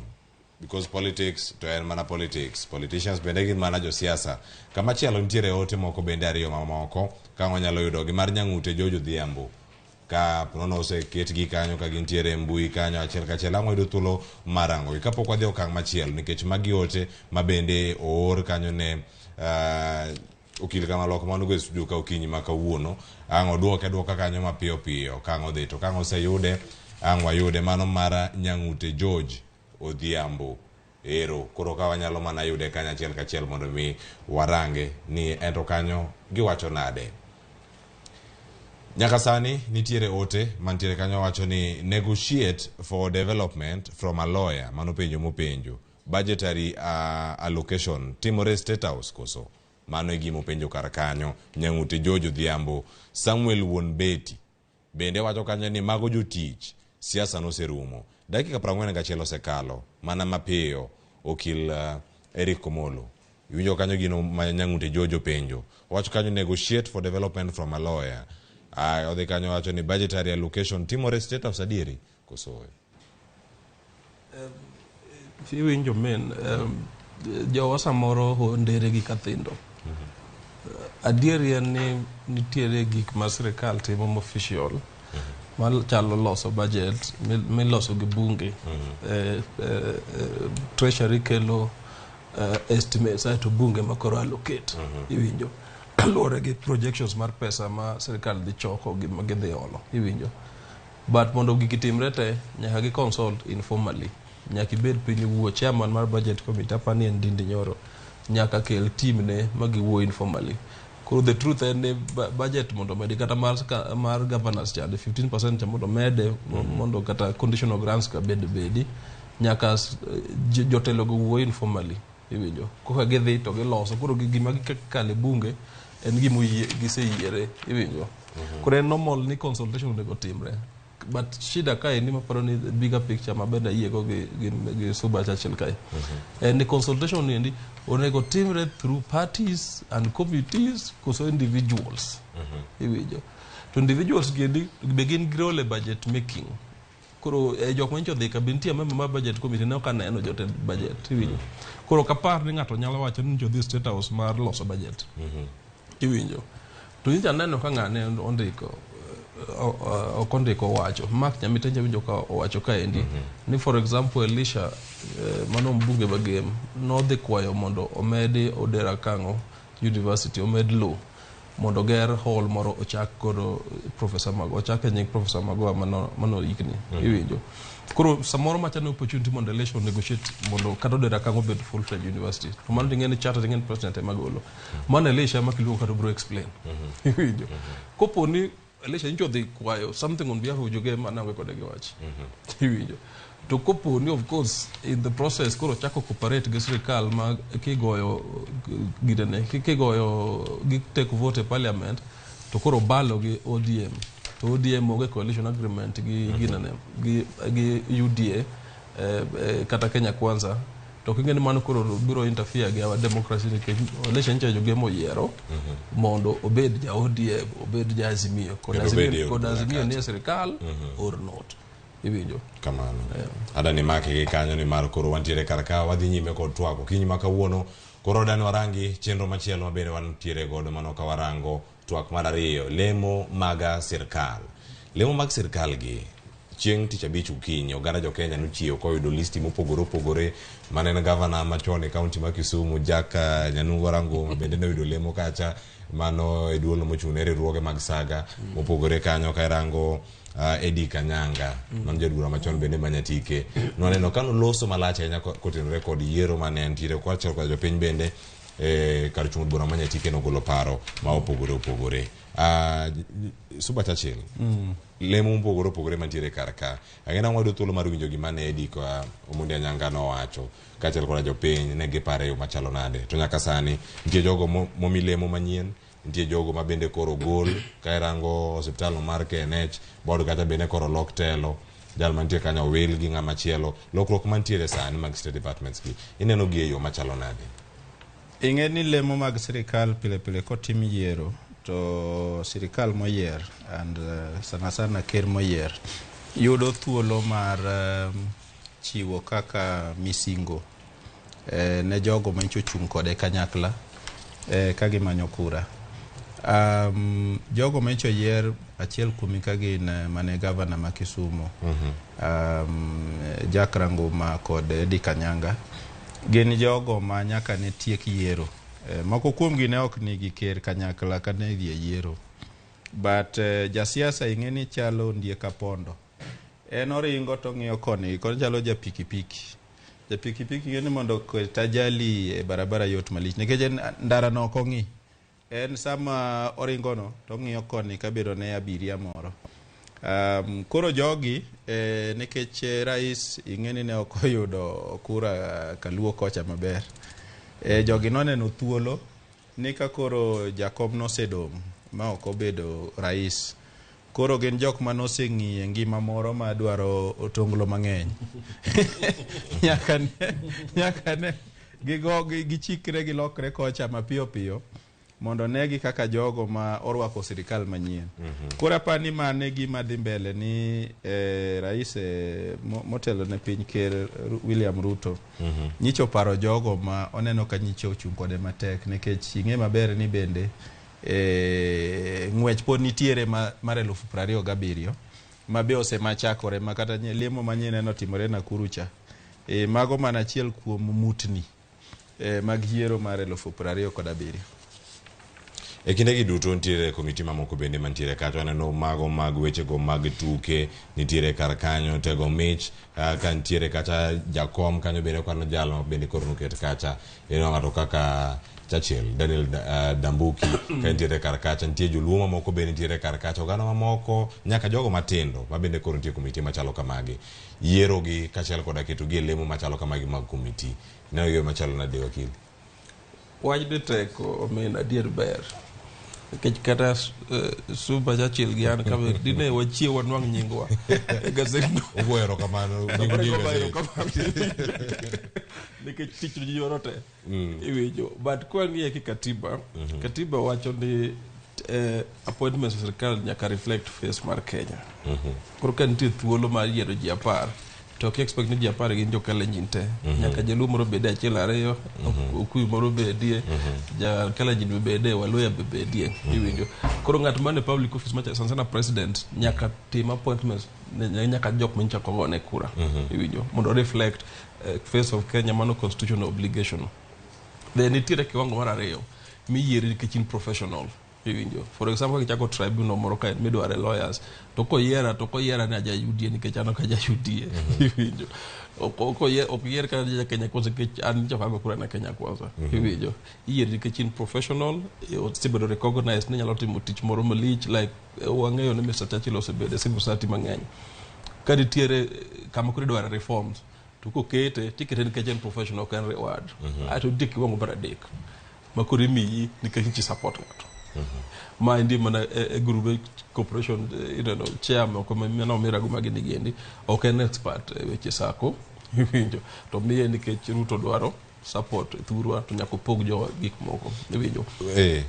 Because politics to en mana politics. Politicians bende gin mana josiasa. Kama chielo nitiere ote moko bende ariyo mamoko ka wanyalo yudo gi mar Nyang'ute Jojo Dhiambo. Ka nono oseketgi kanyo ka gintiere mbui kanyo achiel kachiel ang'o yudo thuolo marango. Kapok wadhi okang' machielo nikech magi ote mabende oor kanyo ne okil kama loko mano go studio ka okinyi maka wuono ang duoka kanyo mapiyo piyo kango dhi to kango se yude ang wayude mano mara Nyang'ute George Odhiambo ero koro ka wanyalo mana yude kanya achiel kachiel mondo mi warange ni ento kanyo giwacho nade. Nyaka sani nitiere ote mantiere kanyo wacho ni negotiate for development from a lawyer mano penjo mopenjo budgetary allocation timore State House koso mano gimo penjo kar kanyo. Nyang'ute George Odhiambo Samuel Wonbeti bende wacho kanyo ni mago jotich siasa noserumo dakika 41 osekalo mana mapiyo okil Eric Komolo winjo kanyo gino Nyang'ute George penjo wacho kanyo negotiate for development from a lawyer odhi kanyo wacho ni budgetary allocation timore State House adieri koso winjo men jowa samoro ndere gi kathindo adieri en ni nitiere gik ma sirkal timo official mal chalo loso budget miloso gi bunge treasury kelo estimates to bunge makoro allocate iwinjo luore gi projections mar pesa ma sirkal dhi choko gi magidhi olo iwinjo but mondo gigi timre te nyaka gi consult informally nyaka ibed piny wuo chairman mar budget committee apani en Dindi Nyoro nyaka kel team ne magiwuo informally. Koro the truth en budget mondo medi kata mar governors chande 15% cha mondo mede mondo kata conditional grants ka bedi nyaka jotelo go wuo informally iwinjo koka gidhi to giloso koro gima gikale bunge en gimo giseyiere iwinjo koro en normal ni consultation nego timre but shida kai ni maparo ni bigger picture mabenda yiego gi suba chachel kai and the consultation ni onego timre through parties and committees koso individuals iwinjo to individuals gedi begin grow budget making koro jok mancho dhi kabintia ma budget committee ne okaneno joted budget iwinjo koro kapar ni ngato nyalo wacho ni jodhi State House mar loso budget iwinjo to inja neno ka ngane ondiko okondiko wacho mak nyamitenje winjo ka owacho ka endi ni for example Elisha mano mbunge bagem no dhi kwayo mondo omedi Odera Kango University omed law mondo ger hall moro ochak kodo Professor Mago ochak nying Professor Mago mano ikni iwinjo koro samoro machane opportunity mondo Elisha negotiate mondo kata Odera Kango bed full fledged university to mano ngene charter ngene president e magolo mano Elisha makiluo kata bro explain iwinjo koponi Elisha incho dhi kwayo something on behalf of joge manango kode giwach iwinjo to koponi of course in the process koro chako cooperate gi sirkal ma kigoyo gidene kigoyo gi take vote parliament to koro balo gi ODM to ODM oge coalition agreement gi ginane gi UDA kata Kenya Kwanza to kingeni mano koro biro interfere gi our democracy ni election change joge moyiero mondo obed ja ODM obed ja Azimio kod Azimio ni sirkal or not iwinjo kamano adani make gi kanyo ni mar koro wantiere karka wadhi nyime kod twako kinyi maka wuono koro dani warangi chenro machielo mabende wantiere godo mano ka warango twak mar ariyo lemo maga sirkal lemo mag sirkal gi chieng' tich abich ukinyi oganda jo Kenya nuchiewo koyudo listi mopogore opogore manene gavana machon e kaunti ma Kisumu Jack Nyanungo Rango bende ne oyudo lemo kacha mano e duolo mochung'ne riwruoge mag saga mopogore kanyo ka rango Eddie Kanyanga man jadura machon bende manyatike noneno kano loso malach ahinya kotenore kod yiero mane ntiere kwa chal kwa jopiny bende kar chung' bura manyatike nogolo paro ma opogore suba chachil lemo mpogore opogore mantiere karka ang'ena ng'wado thuolo mar winjo gima ne Eddie kwa Omondi Anyanga nowacho kachel koda jopiny ne gipare yo machalo nade to nyaka sani nitie jogo momi lemo manyien nitie jogo ma bende koro gol ka irango hospital mar KNH bod kata bende koro lok telo jal mantie kanyo wil gi ng'ama chielo lokruok mantiere sani mag state departments gi ineno gi e yo machalo nade ing'e ni lemo mag sirkal pile kotim yiero to sirkal moyier and sana ker moyier yudo thuolo mar chiwo kaka misingo ne jogo mancho chung' kode kanyakla ka gimanyo kura jogo mancho yier achiel kuomi ka gin mane gavana ma Kisumu Jack Ranguma kod Eddie Kanyanga gin jogo ma nyaka ne tiek yiero Moko kuom gi ne ok nigi ker kanyakla ka ne dhi yiero. But jasiasa ing'eni chalo Ndieka Pondo. En oringo to ng'iyo koni, koni chalo ja pikipiki. Ja pikipiki ng'eni mondo ket ajali e barabara yot malich. Nikech ndara no ok ong'i. En sama oringo no to ng'iyo koni kabedo ne abiria moro. Koro jogi nikech rais ing'eni ne ok oyudo kura kaluo kocha maber. Jogi noneno thuolo ni ka koro Jakom nosedong' ma ok obedo rais. Koro gin jok ma noseng'iye ngima moro ma dwaro otonglo mang'eny. Nyaka ne gichikre gilokre kocha mapiyo piyo mondo negi kaka jogo ma orwako sirkal manyien. Koro apani mane gima dhi mbele ni rais motelo ne piny ker William Ruto nyicho paro jogo ma oneno ka nyicho ochung' kode matek nikech ing'e maber ni bende ng'wech pod nitiere mar 2027 ma be osemachakore ma kata lemo manyien notimore Nakuru cha. Mago mana achiel kuom mutni mag yiero mar 2027. E kinde gi duto nitiere komiti mamoko bende mantiere kacha, aneno mago mag wechego mag tuke nitiere kar kanyo, tego mich ka nitiere kacha jakom kanyo bende kwano jalo bende koro nuket kacha. Ng'ato kaka Chal, Daniel Dambuki ka nitiere kar kacha, nitiere joluo mamoko bende nitiere kar kacha, oganda mamoko nyaka jogo matindo ma bende koro nitiere komiti machalo kamagi. Yiero gi kachiel koda keto gi lemo machalo kamagi mag komiti. Ne yo machalo nade wakili? Waj de teko omen adier ber. Nikech kata Suba Churchill gi an kabe dine wachie wanwang' nyingwa e gazeti. Ogoero kamano nikech tich ji yorote iwinjo. But kwa ng'iye ki katiba wacho ni appointments of Sirkal nyaka reflect face mar Kenya. Koro ka nitie thuolo mar yiero ji 10 to ok expect ni ji 10 gin jokalenjin te. Nyaka jaluo moro bede achiel ariyo, Okuyu moro bedie, jakalenjin bede, Waluya bedie iwinjo. Koro ng'at mane public office macha sana president nyaka tim appointments nyaka jok minchako gone kura iwinjo mondo reflect face of Kenya mano constitutional obligation. Then nitiere kiwango mar ariyo miyieri nikech in professional iwinjo. For example, kichako tribunal moro ka midware lawyers to koyiera ni aja UDA nikech an ok aja UDA iwinjo. Ok yier ka aja Kenya Kwanza nikech an jafago kura na Kenya Kwanza iwinjo. Yieri nikech in professional, osebedo recognized ni nyalo timo tich moro malich, like wang'eyo ni Mr. Churchill osebedo civil society mang'eny. Ka nitiere kama kuri dware reforms to kokete tikete nikech en professional ok en reward. Ato dik kiwango mar 3 makuri miyi nikech chi support ng'ato. Ma indi mana group corporation chairman ko mena mirago magini gendi ok en expert weche sako iwinjo to miye nikech Ruto dwaro support thurwa to nyako pog jo gik moko iwinjo.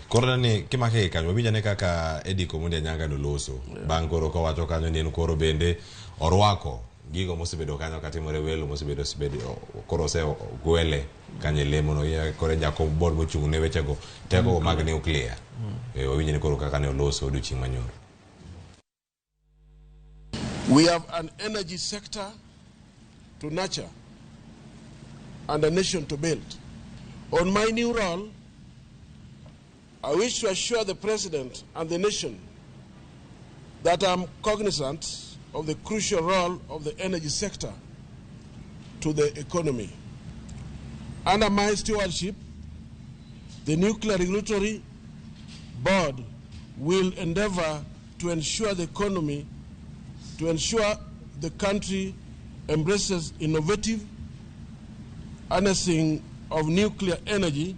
Koro ni kimake kanyo winja ne kaka Ediko Munde Nyanga noloso bang' koro ko wacho kanyo ni koro bende orwako gigo mosebedo kanyo katimore welo mosebedo koro se gwele kanye lemo no ya kore jako board mochung' ne wechego teko mag nuclear. Winja ne koro kaka ne oloso odiochieng' manyoro. We have an energy sector to nurture and a nation to build. On my new role, I wish to assure the President and the nation that I'm cognizant of the crucial role of the energy sector to the economy. Under my stewardship, the Nuclear Regulatory Board will endeavor to ensure the country embraces innovative harnessing of nuclear energy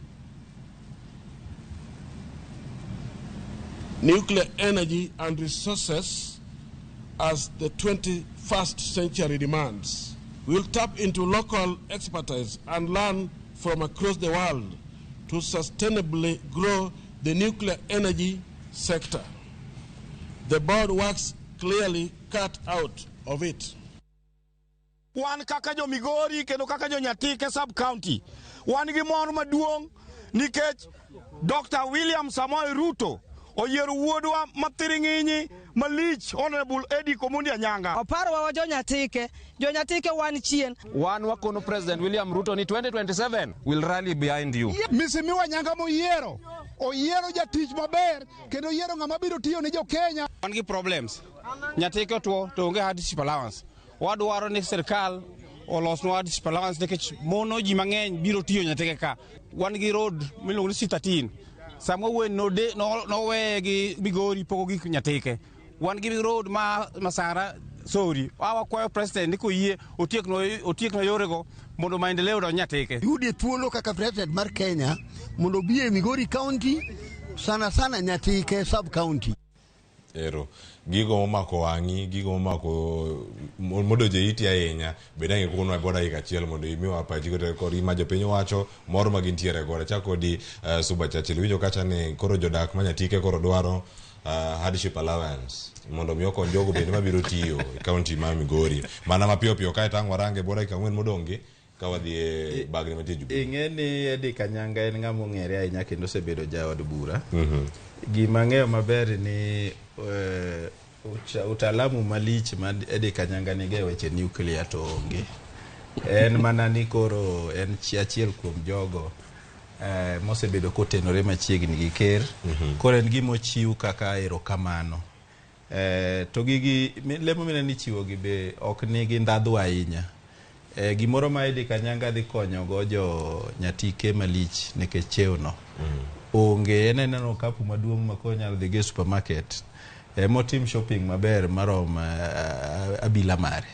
and resources as the 21st century demands. We will tap into local expertise and learn from across the world to sustainably grow the nuclear energy sector. The board works clearly cut out of it. Wan kaka jo Migori kendo kaka jo Nyatike sub-county. Wan gi mor maduong' nikech Dr. William Samoei Ruto oyiero wuodwa mathiring'inyi malich Honorable Eddie Komundi Anyanga. Oparo wa Jonyatike wan chien. Wan wakono President William Ruto ni 2027 will rally behind you. Misimiwa Anyanga moyiero. Oyiero jatich maber kendo oyiero ng'ama biro tiyo ne jo Kenya. Wan gi problems. Nyatike tuo to onge hardship allowance. Wadwaro ni Sirkal olosnwa hardship allowance nikech mono ji mang'eny biro tiyo Nyatike ka. Wan gi road miluongo ni C13. Samwa wen no we gi Migori pogo gi Nyatike. Wan gi road masara sorry. Awa kwayo president ni koyie otiekno yorego mondo maendeleo do Nyatike. Yudi thuolo kaka president mar Kenya mondo biye Migori County sana Nyatike sub county. Ero gigo momako wangi, gigo momako modoje iti ahinya bedange kuno boda ikachiel mondo imiwa pachi kod ima jopiny wacho moro ma gintiere gore chako di Suba Churchill winjo kacha ni koro jodak ma Nyatike koro dwaro hardship allowance mondo miyo kon jogo bende mabiro tiyo county ma Migori mana mapiyo kae tangwa range boda ikang'wen modonge kawadhi Bagni matie Jubilee. Ing'eni Eddie Kanyanga en ng'ama ong'ere ahinya kendo osebedo jaod bura. Gima ng'eyo maber ni utaalamu malich ma Eddie Kanyanga nige weche nuclear to onge. En mana ni koro en achiel kuom jogo mosebedo kotenore machiegni gi ker. Koro en gima ochiw kaka erokamano. To gigi lemo mine ni chiwo gi be ok nigi ndadhu ahinya. Gimoro ma Eddie Kanyanga dhi konyo go jo Nyatike malich nikech chewno. Onge eneno kapu maduong' ma konyalo dhi ge supermarket. Motim shopping maber marom abila mare.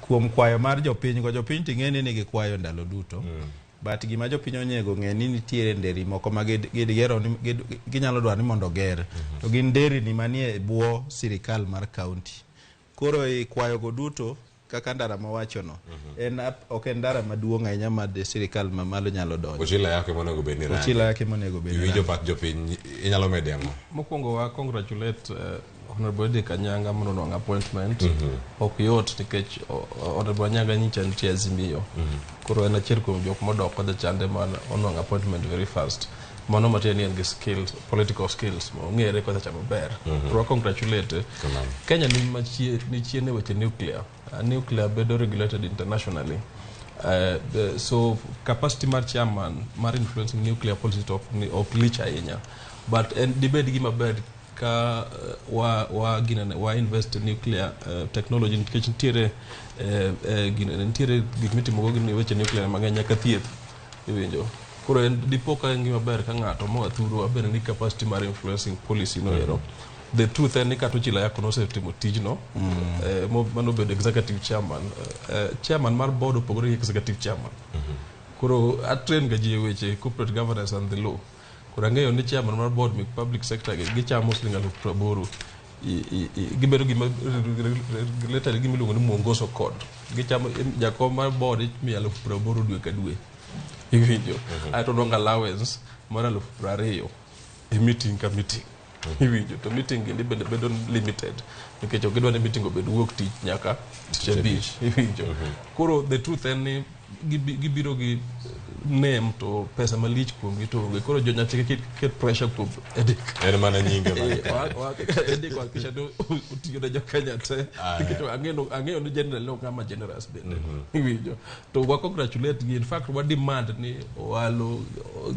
Kuom kwayo mar jopiny ting'eni ni gikwayo ndalo duto. But gima jopiny onyego ng'e ni nitiere nderi moko ma gigero ginyalo dwaro ni mondo ger. To gin nderi ni manie bwo Sirkal mar county. Koro kwayo go duto kaka ndara mawachono ok en ndara maduong' ahinya ma Sirkal mamalo nyalo donjo. Ochila yake monego bedni range. Ochila yake monego bedni. Winjo pat jopiny inyalo medemo. Mokwongo wa congratulate Honorable Eddie Kanyanga mondo nwang' appointment. Ok yot nikech Honorable Anyanga nyicha nitie Azimio. Koro en achiel kuom jok modok kod chande man onwang' appointment very fast. Mano matieni en gi skills, political skills ong'ere kod chama ber. Koro congratulate. Kenya ni chien e weche nuclear. Nuclear bedo regulated internationally. So capacity mar chairman mar influencing nuclear policy of lich ahinya. But dibed gima ber ka wa invest in nuclear technology nikech nitiere gik mitimo go gin weche nuclear mang'eny nyaka thieth iwinjo. Koro dipo ka ngima ber ka ng'ato mo thuro abedo ni capacity mar influencing policy no ero. The truth en ni kato chila yako no setimo tijno mano bedo executive chairman chairman mar board opogore executive chairman. Koro atrain ga ji weche corporate governance and the law. Koro ang'eyo ni chairman mar board mi public sector gi chamo silinga 80 gibedo gima related gimiluongo ni mwongozo code. Gichamo jakom mar board mi 80 dwe ka dwe. Iwinjo. Aito donga allowance mar 20 e meeting ka meeting. Iwinjo to meeting ndi bedo limited nikech ogedwa ni meeting obed wuok tich nyaka tich abich. Iwinjo. Koro the truth en ni gibiro gi name to pesa malich kuom gito. Koro jo Nyatike ket pressure kuom Eddie. En mana nyinge ma. Eddie kwa kisha do utiyo na Kenya te. Nikito ang'eyo ni general no kama generous bende. Iwinjo. To wa congratulate in fact wa demand ni walo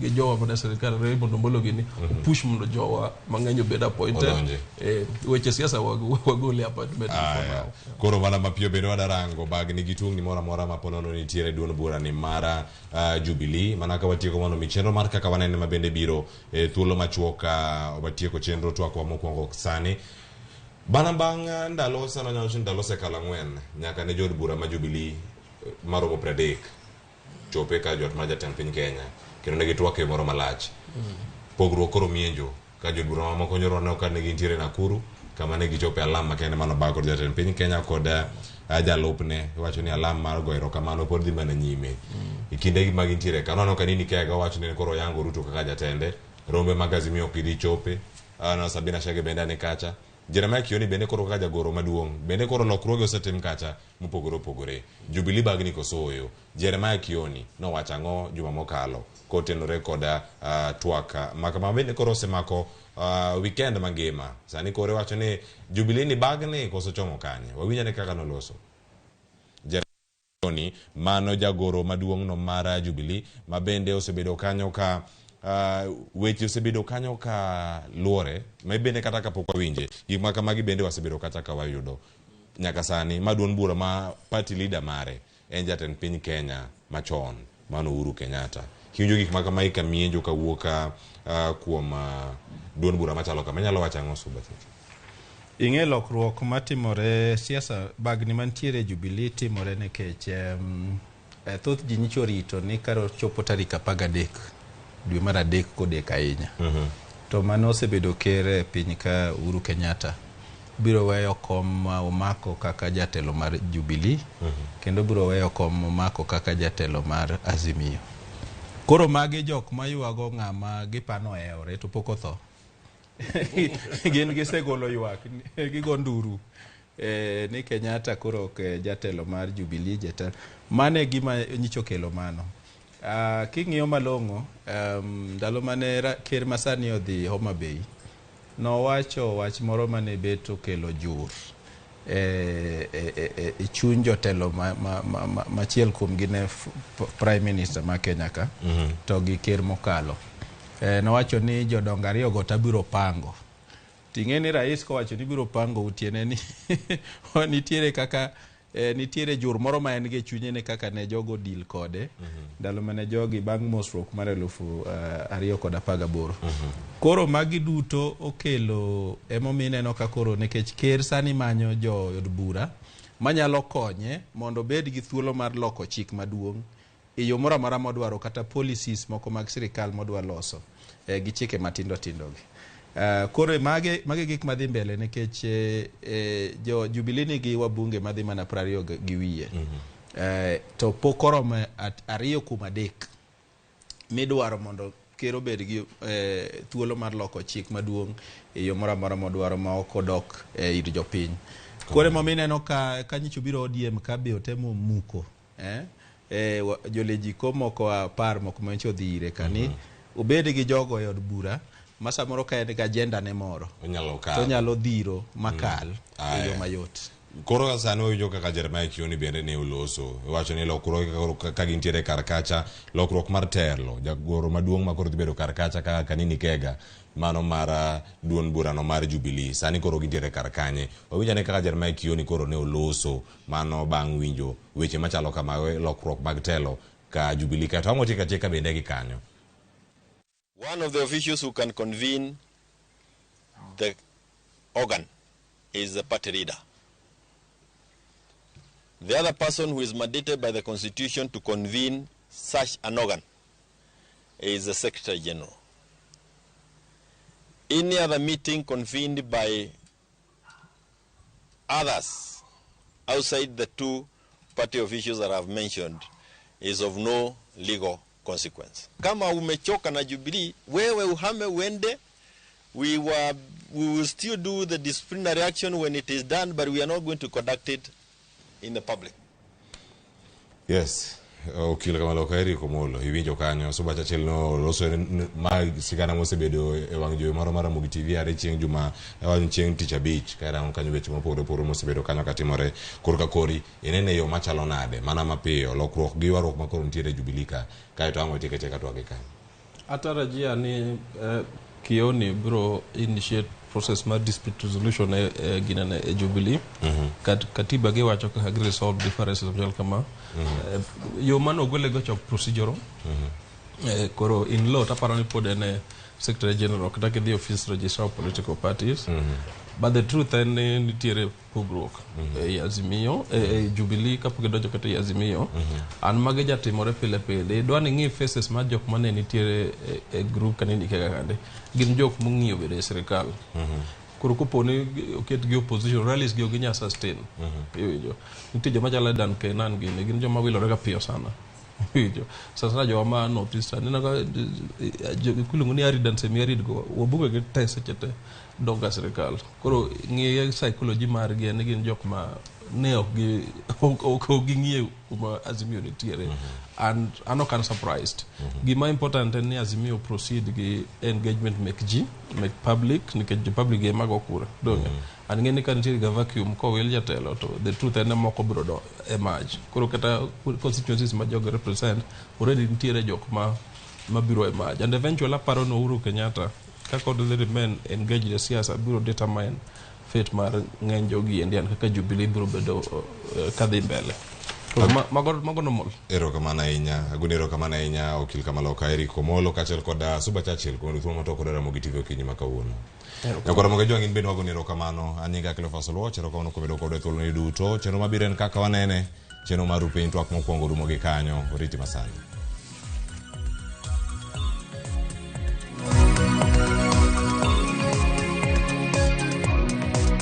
gi jowa mana Sirkal mondo mbolo gini push mondo jowa mang'enyo bed appointed. Weche siasa wagole appointment for now. Koro mana mapiyo bende wadarango Bagni gitung' ni mora maponono nitiere duon bura ni mara Jubilee manaka watieko mono michenro mar kaka wanene mabende biro thuolo machuoka watieko chenro twakwa mokwongo sani bana bang' ndalo sana nyalo ndalo sekala ng'wen nyaka ne jod bura ma Jubilee maromo 30 chope ka jot ma jatend piny Kenya kendo ne gitwake moro malach pogruok koro mienjo ka jod bura mamoko nyoro ne okane gintiere Nakuru kama ne gichope alam makende mano bago jatend piny Kenya kod jalupne wacho ni alam mar goero kamano pod dhi mana nyime ikinde mag intiere kanono kanini kega wacho ni koro yango Ruto kaka jatende rombe mag Azimio kidi chope ana Sabina Chege benda ne kacha Jeremiah Kioni bende koro kaka jagoro maduong' bende koro lokruoge osetim kacha mopogore Jubilee Bagni koso oyo Jeremiah Kioni no wacho ang'o juma mokalo kotenore koda twaka makama bende koro osemako weekend mangima sani kore wacho ni Jubilee ni Bagni koso chomo kanye wawinjane kaka noloso Jeroni mano jagoro maduong' no mara Jubilee mabende osebedo kanyo ka weche osebedo kanyo ka luore mabende kata kapok wawinje gik makamagi bende wasebedo kata ka wayudo nyaka sani maduon bura ma party leader mare en jatend piny Kenya machon mano Uhuru Kenyatta kiwinjo gik makamagi kamienjo kawuoka kuom duon bura machalo kama nyalo wacho ang'o Suba ing'e lokruok matimore siasa Bagni mantiere Jubilee timore nikech thoth ji nyicho rito ni karo chopo tarik 13 dwe mar 3 kodek ahinya to mano osebedo kere piny ka Uhuru Kenyatta biro weyo kom omako kaka jatelo mar Jubilee kendo biro weyo kom omako kaka jatelo mar Azimio koro magi jok mayuago ng'ama gipano eore to pok otho gin gisegolo ywak gigo nduru ni Kenyatta koro ke jatelo mar Jubilee mane gima nyicho kelo mano king'iyo malong'o ndalo mane ker masani odhi Homa Bay nowacho wach moro mane beto kelo jur chuny jotelo machiel kuom gine Prime Minister ma Kenya ka to gi ker mokalo nowacho ni jodongo ariyo go tabiro pango ting'e ni rais kowacho ni biro pango utiene ni nitiere kaka nitiere jur moro ma en ge chunye ne kaka ne jogo deal kode ndalo mane jogi bang' mosruok mar 2018 koro magi duto okelo emomine no ka koro nikech ker sani manyo jo od bura manyalo konye mondo bed gi thuolo mar loko chik maduong' e yo moro amora modwaro kata policies moko mag sirkal modwa loso gi chike matindo tindogi kore mage gik madhi mbele nikech jo Jubilee ni gi wabunge madhi mana 20 gi wiye to pokoro 2 kuom 3 midwaro mondo kero bed gi thuolo mar loko chik maduong' e yo moro amora modwaro ma ok odok ir jopiny kore momineno ka kanyicho biro ODM ka be otemo muko jolejiko moko 10 moko mancho dhire kani obed gi jogo e od bura masa moro ka en ga agenda ne moro to nyalo dhiro makal e yo mayot koro sano winjo kaka Jeremiah Kioni bende ne uloso wacho ni lokruok ka gintiere karkacha lokruok mar telo jagoro maduong' ma koro dhibedo karkacha ka Kanini Kega mano mara duon burano mar Jubilee sani koro gintiere karkanye wawinjane kaka Jeremiah Kioni koro ne uloso mano bang' winjo weche machalo kama lokruok mag telo ka Jubilee ka to ang'o tika bende gi kanyo. One of the officials who can convene the organ is the party leader. The other person who is mandated by the Constitution to convene such an organ is the Secretary General. Any other meeting convened by others outside the 2 party officials that I've mentioned is of no legal consequence. Kama umechoka na Jubilee, wewe uhame uende, we will still do the disciplinary action when it is done, but we are not going to conduct it in the public. Yes. Okil kamalo kairi komolo iwinjo kanyo Suba Churchill no loso ma sigana mosebedo e wang' jowi moro mar Ramogi TV are chieng' juma chieng' tich abich kaira kanyo weche mopogore mosebedo kanyo katimore korka kori enene yo machalo nade mana mapiyo lokruok gi warruok ma koro ntiere Jubilee ka kae to ang'o tike twage kanyo atarajia ni Kioni bro initiate process mar dispute resolution ginane Jubilee katiba gi wacho kaka gi resolve differences of kama yo mano gole go chok procedural koro in law taparo ni pod ene Secretary General kata ke the office registrar of political parties but the truth en nitiere pogruok e Azimio Jubilee kapok donjo kata e Azimio an mage jatimore pile dwani ngi faces ma jok mane nitiere e group Kanini Kega kande gin jok mung'iyo bedo e sirkal koro koponi oket gi opposition rallies gi oginya sustain nitie joma chala Dan Kenan gin joma wilore ka piyo sana sasa joma notice nina ka kulungu ni aridan semi-arid go wabunge gi tese chete donga sirkal koro ng'iye psychology mar gi ne gin jok ma ne ok ging'ie kuma Azimio nitiere. And I'm not surprised. Gima important en ni Azimio proceed gi engagement make public nikech public game go kura. And ngeni kan nitiere ga vacuum ko wel jatelo to the truth en moko biro do emerge. Koro kata constituencies ma jogo represent already nitiere jok ma biro emerge. And eventually aparo no Uhuru Kenyatta kako do remain engaged in siasa biro determine fate mar ng'eny jogi endian kaka Jubilee biro bedo kadhi mbele. Mago normal. Erokamano ahinya, agoni erokamano ahinya okil Kamaloka Eric Komolo kaachiel kod Suba Churchill kuom thuolo matok kod Ramogi TV okinyi ma kawuono. Nyakoro Ramogi jwang' in bende wagoni erokamano. An nyinga Cleophas Oluoch, erokamano kuom bedo kod thuolo ni duto. Chenro mabiro en kaka wanene, chenro mar Rupiny Twak mokwongo rumo gi kanyo, oriti masani.